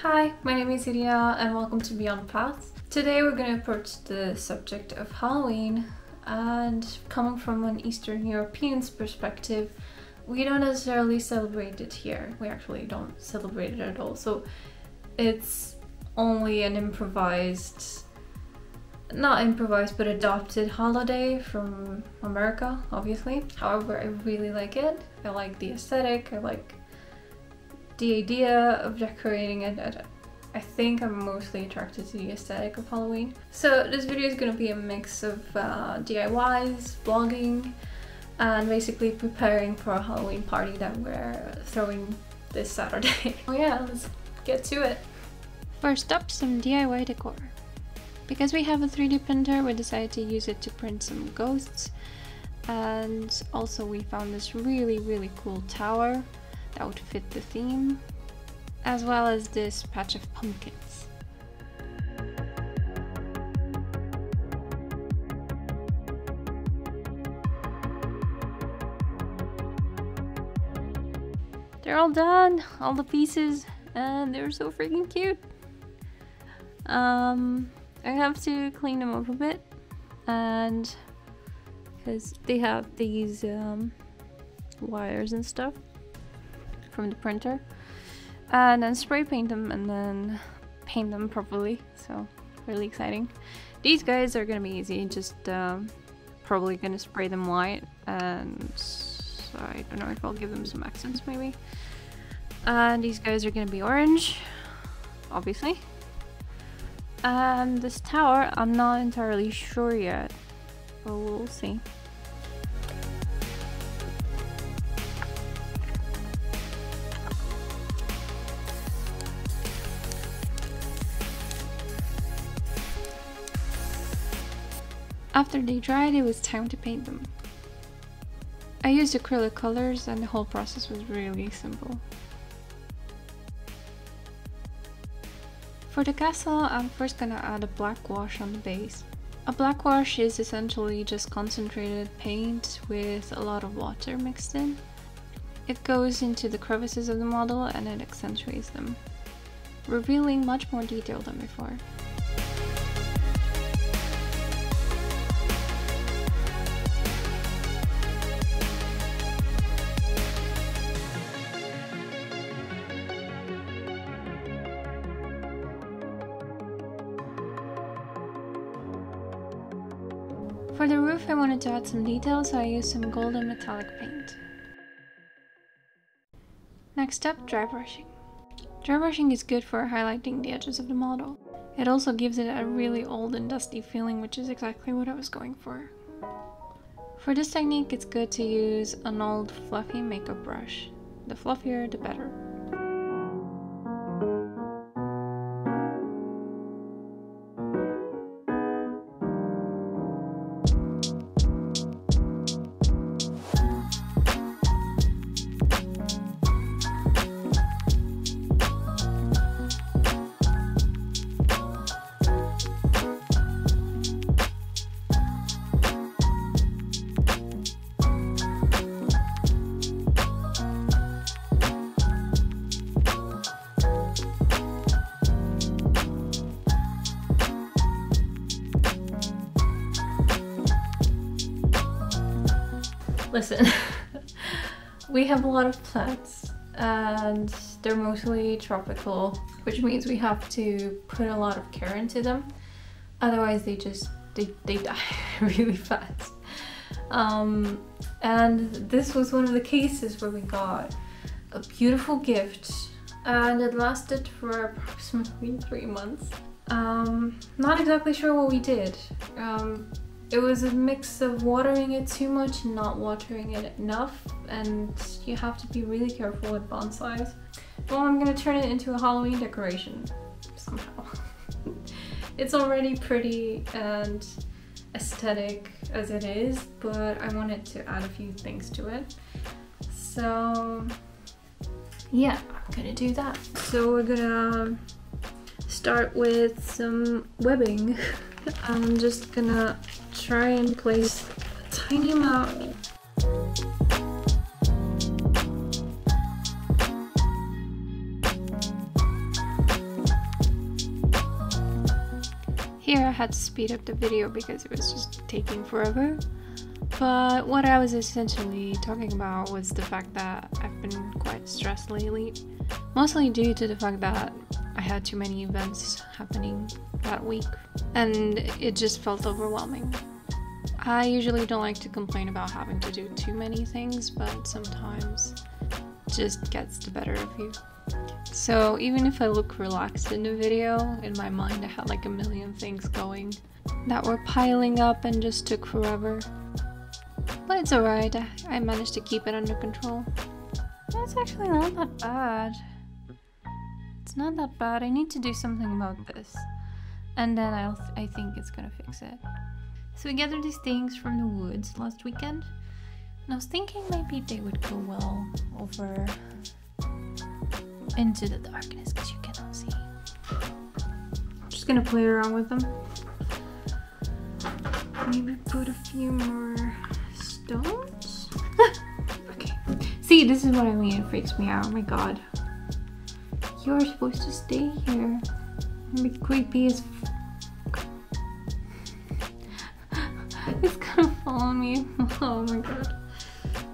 Hi, my name is Irina and welcome to Beyond Paths. Today we're going to approach the subject of Halloween, and coming from an Eastern European's perspective, we don't necessarily celebrate it here. We actually don't celebrate it at all, so it's only an not improvised, but adopted holiday from America, obviously. However, I really like it. I like the aesthetic, I like the idea of decorating it. I think I'm mostly attracted to the aesthetic of Halloween. So this video is going to be a mix of DIYs, vlogging, and basically preparing for a Halloween party that we're throwing this Saturday. Oh yeah, let's get to it. First up, some DIY decor. Because we have a 3D printer, we decided to use it to print some ghosts, and also we found this really cool tower that would fit the theme, as well as this patch of pumpkins. They're all done, all the pieces, and they're so freaking cute. I have to clean them up a bit, and because they have these wires and stuff from the printer, and then spray paint them and then paint them properly, so really exciting. These guys are gonna be easy, just probably gonna spray them white, and I don't know if I'll give them some accents maybe. And these guys are gonna be orange, obviously. And this tower, I'm not entirely sure yet, but we'll see. After they dried, it was time to paint them. I used acrylic colors and the whole process was really simple. For the castle, I'm first gonna add a black wash on the base. A black wash is essentially just concentrated paint with a lot of water mixed in. It goes into the crevices of the model and it accentuates them, revealing much more detail than before. For the roof, I wanted to add some detail, so I used some golden metallic paint. Next up, dry brushing. Dry brushing is good for highlighting the edges of the model. It also gives it a really old and dusty feeling, which is exactly what I was going for. For this technique, it's good to use an old fluffy makeup brush. The fluffier, the better. Listen, we have a lot of plants and they're mostly tropical, which means we have to put a lot of care into them. Otherwise they die really fast. And this was one of the cases where we got a beautiful gift and it lasted for approximately 3 months. Not exactly sure what we did. It was a mix of watering it too much and not watering it enough, and you have to be really careful with bonsais. Well, I'm gonna turn it into a Halloween decoration somehow. It's already pretty and aesthetic as it is, but I wanted to add a few things to it. So yeah, I'm gonna do that. So we're gonna start with some webbing. I'm just gonna try and place a tiny amount. Here I had to speed up the video because it was just taking forever. But what I was essentially talking about was the fact that I've been quite stressed lately. Mostly due to the fact that I had too many events happening that week. And it just felt overwhelming. I usually don't like to complain about having to do too many things, but sometimes it just gets the better of you. So even if I look relaxed in the video, in my mind I had like a million things going that were piling up and just took forever. But it's alright, I managed to keep it under control. That's actually not that bad. It's not that bad. I need to do something about this. And then I think it's gonna fix it. So we gathered these things from the woods last weekend. And I was thinking maybe they would go well over into the darkness because you cannot see. I'm just gonna play around with them. Maybe put a few more stones? Okay. See, this is what I mean. It freaks me out. Oh my god. You're supposed to stay here and be creepy as it's gonna follow me. Oh my god.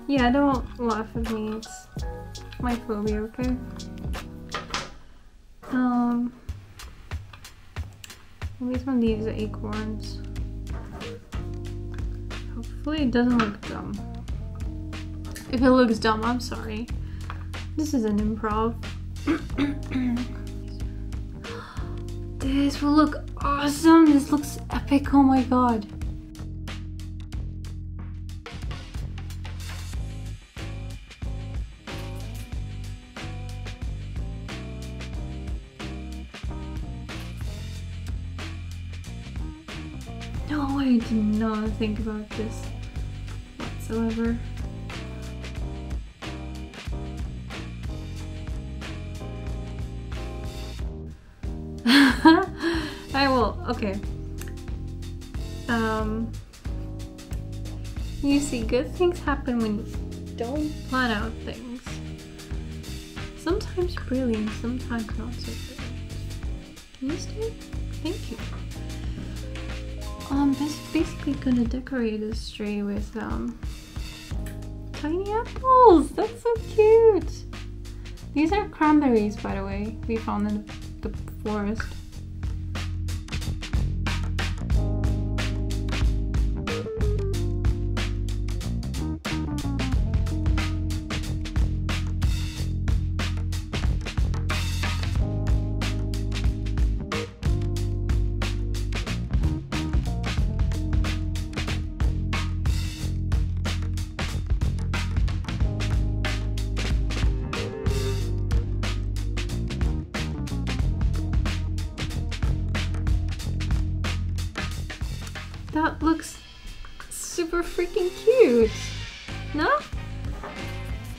Yeah, don't laugh at me. It's my phobia, okay? Maybe some of these acorns. Hopefully it doesn't look dumb. If it looks dumb, I'm sorry. This is an improv. This will look awesome. This looks epic. Oh my god. No, I did not think about this whatsoever. I will, okay. You see, good things happen when you don't plan out things. Sometimes brilliant, sometimes not so brilliant. You see? Thank you. Basically gonna decorate this tree with tiny apples. That's so cute. These are cranberries, by the way, we found in the forest. That looks super freaking cute. No?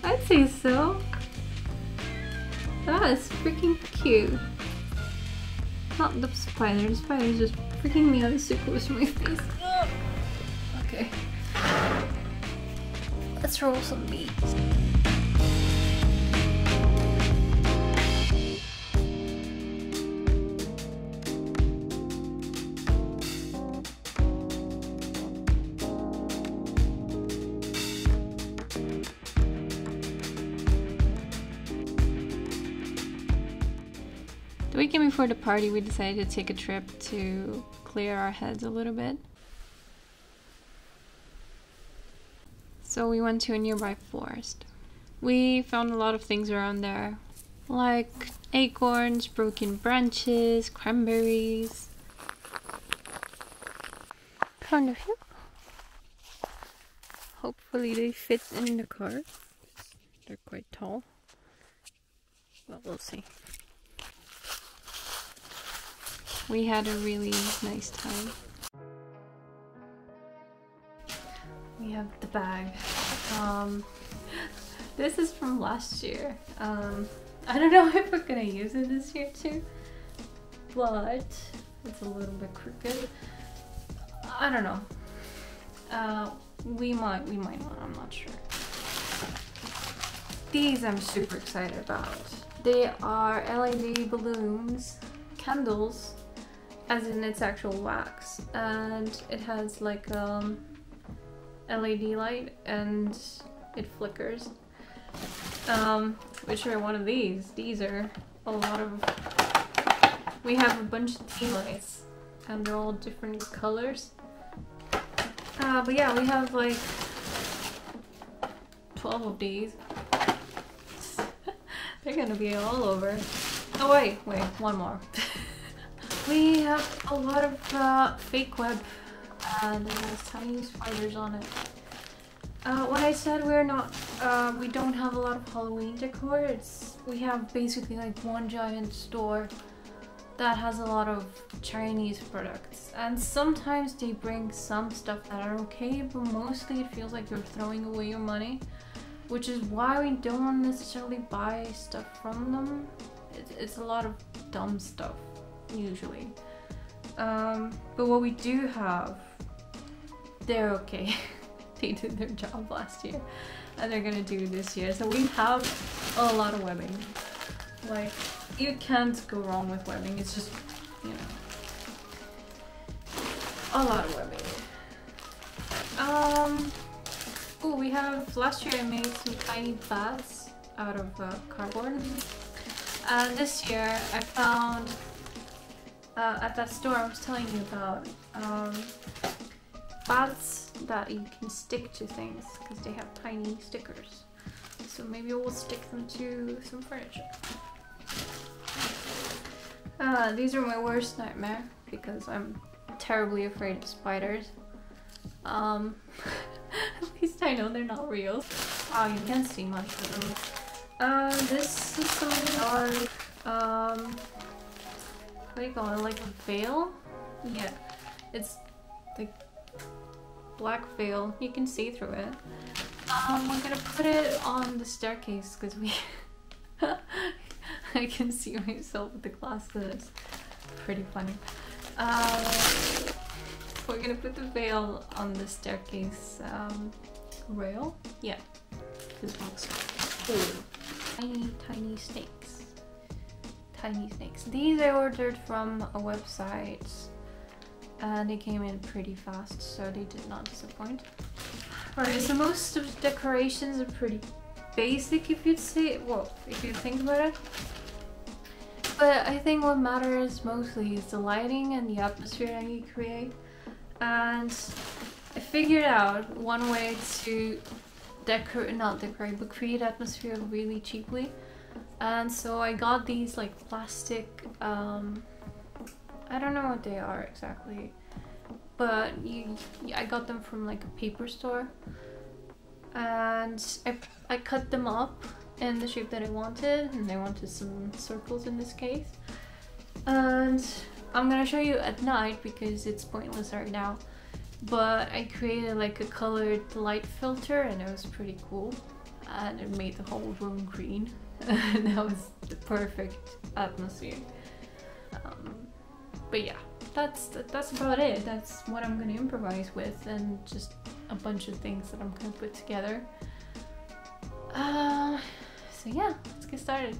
I'd say so. That is freaking cute. Not the spider. The spider's just freaking me out. It's so close to my face. Ugh. Okay. Let's roll some meat. The weekend before the party, we decided to take a trip to clear our heads a little bit. So we went to a nearby forest. We found a lot of things around there, like acorns, broken branches, cranberries. Found a few. Hopefully they fit in the car. They're quite tall. Well, we'll see. We had a really nice time. We have the bag. This is from last year. I don't know if we're gonna use it this year too, but it's a little bit crooked. I don't know. We might not, I'm not sure. These I'm super excited about. They are LED balloons, candles, as in its actual wax, and it has like LED light and it flickers. Which are one of these. These are a lot of. We have a bunch of tea lights, and they're all different colors. But yeah, we have like 12 of these. They're gonna be all over. Oh wait, one more. We have a lot of fake web, and it has tiny spiders on it. When I said we don't have a lot of Halloween decor, we have basically like one giant store that has a lot of Chinese products, and sometimes they bring some stuff that are okay, but mostly it feels like you're throwing away your money, which is why we don't necessarily buy stuff from them. It's a lot of dumb stuff usually, but what we do have, they're okay. They did their job last year and they're gonna do it this year, so we have a lot of webbing. Like, you can't go wrong with webbing. It's just, you know, a lot of webbing. Oh, we have, last year I made some tiny bats out of cardboard, and this year I found at that store I was telling you about, bats that you can stick to things because they have tiny stickers. So maybe we'll stick them to some furniture. These are my worst nightmare because I'm terribly afraid of spiders. At least I know they're not real. Oh, you can't see much of them. This is some dark, what do you call it, like a veil? Yeah, it's like black veil. You can see through it. I'm gonna put it on the staircase because we I can see myself with the glasses. Pretty funny. We're gonna put the veil on the staircase rail. Yeah, this looks cool. Tiny snakes. Tiny snakes. These I ordered from a website and they came in pretty fast, so they did not disappoint. Alright, so most of the decorations are pretty basic, if you'd say, well, if you think about it. But I think what matters mostly is the lighting and the atmosphere that you create. And I figured out one way to create atmosphere really cheaply. And so I got these like plastic, I don't know what they are exactly, but I got them from like a paper store, and I cut them up in the shape that I wanted, and I wanted some circles in this case. And I'm gonna show you at night because it's pointless right now, but I created like a colored light filter and it was pretty cool, and it made the whole room green. And that was the perfect atmosphere. But yeah, that's about it. That's what I'm gonna improvise with, and just a bunch of things that I'm gonna put together. So yeah, let's get started.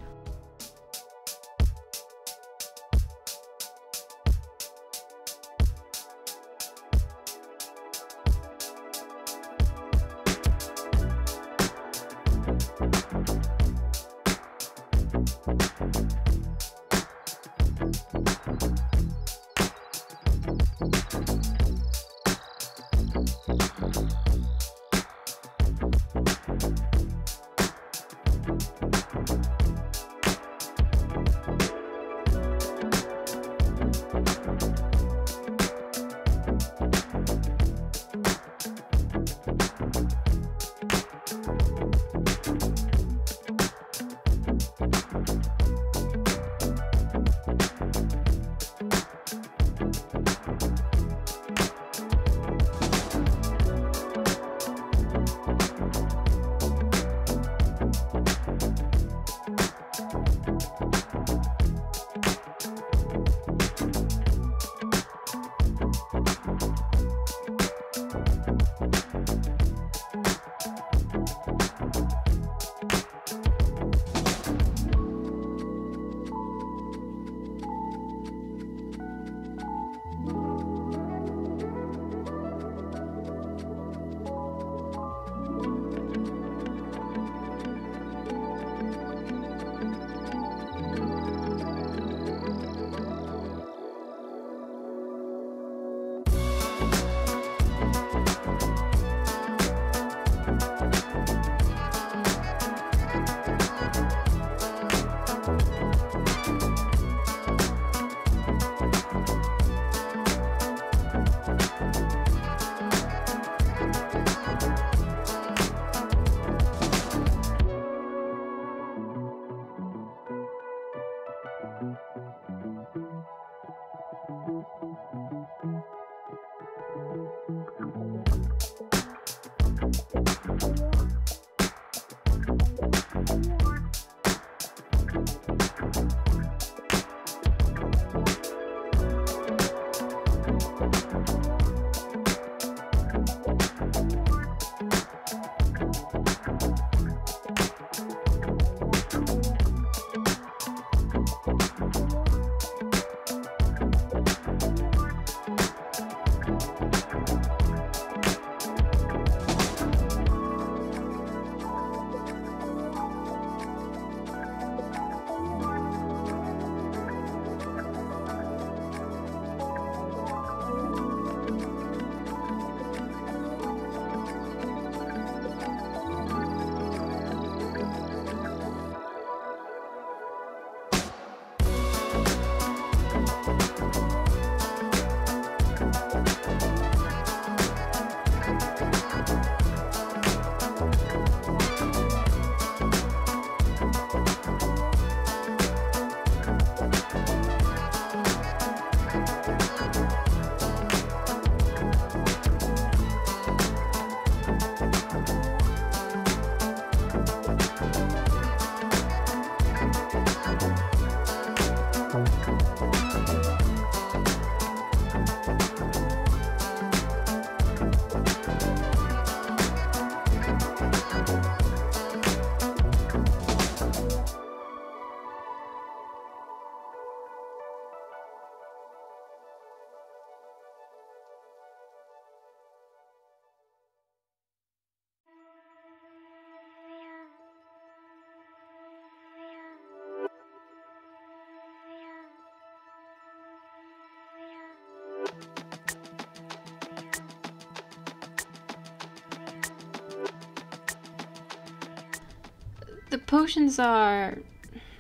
The potions are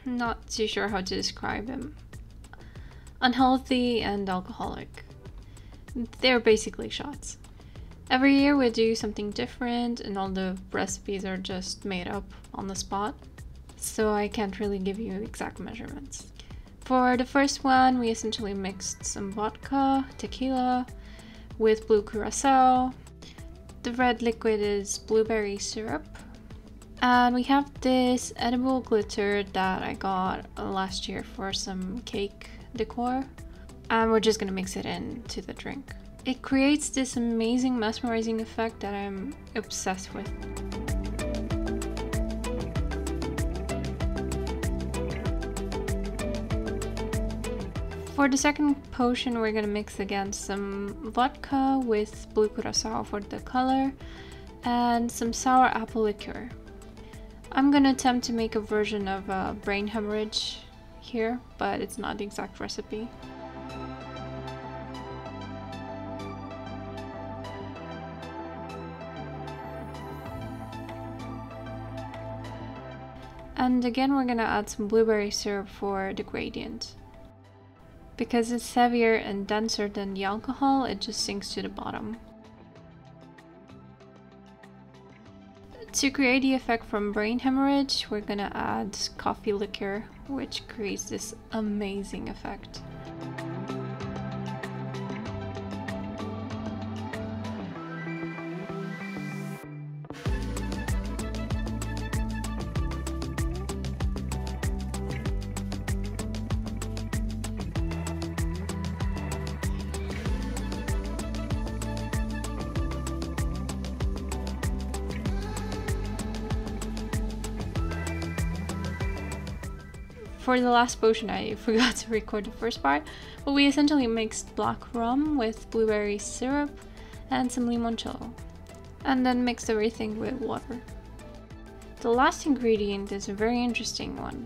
not too sure how to describe them. Unhealthy and alcoholic. They're basically shots. Every year we do something different and all the recipes are just made up on the spot, so I can't really give you exact measurements. For the first one, we essentially mixed some vodka, tequila, with blue curacao. The red liquid is blueberry syrup. And we have this edible glitter that I got last year for some cake decor. And we're just gonna mix it into the drink. It creates this amazing mesmerizing effect that I'm obsessed with. For the second potion, we're gonna mix again some vodka with blue curacao for the color and some sour apple liqueur. I'm gonna attempt to make a version of brain hemorrhage here, but it's not the exact recipe. And again, we're gonna add some blueberry syrup for the gradient. Because it's heavier and denser than the alcohol, it just sinks to the bottom. To create the effect from brain hemorrhage, we're gonna add coffee liqueur, which creates this amazing effect. For the last potion, I forgot to record the first part, but we essentially mixed black rum with blueberry syrup and some limoncello, and then mixed everything with water. The last ingredient is a very interesting one.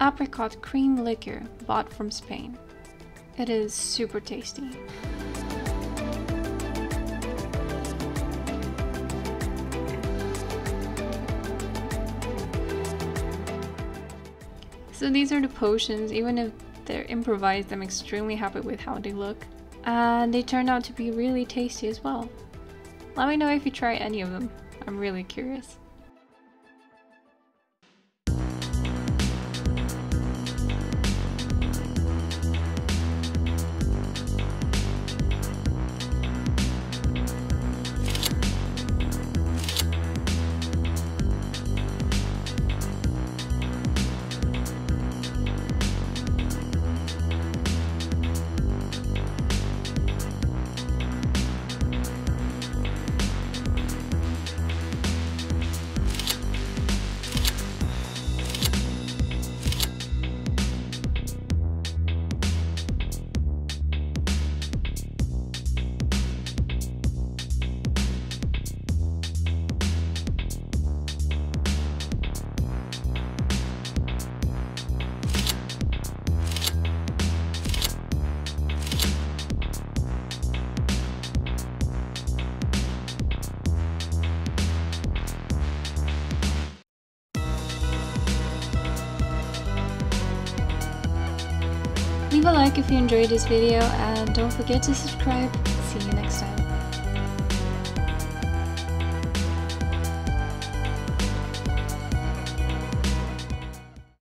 Apricot cream liqueur, bought from Spain. It is super tasty. So these are the potions. Even if they're improvised, I'm extremely happy with how they look. And they turned out to be really tasty as well. Let me know if you try any of them. I'm really curious. like if you enjoyed this video, and don't forget to subscribe. See you next time.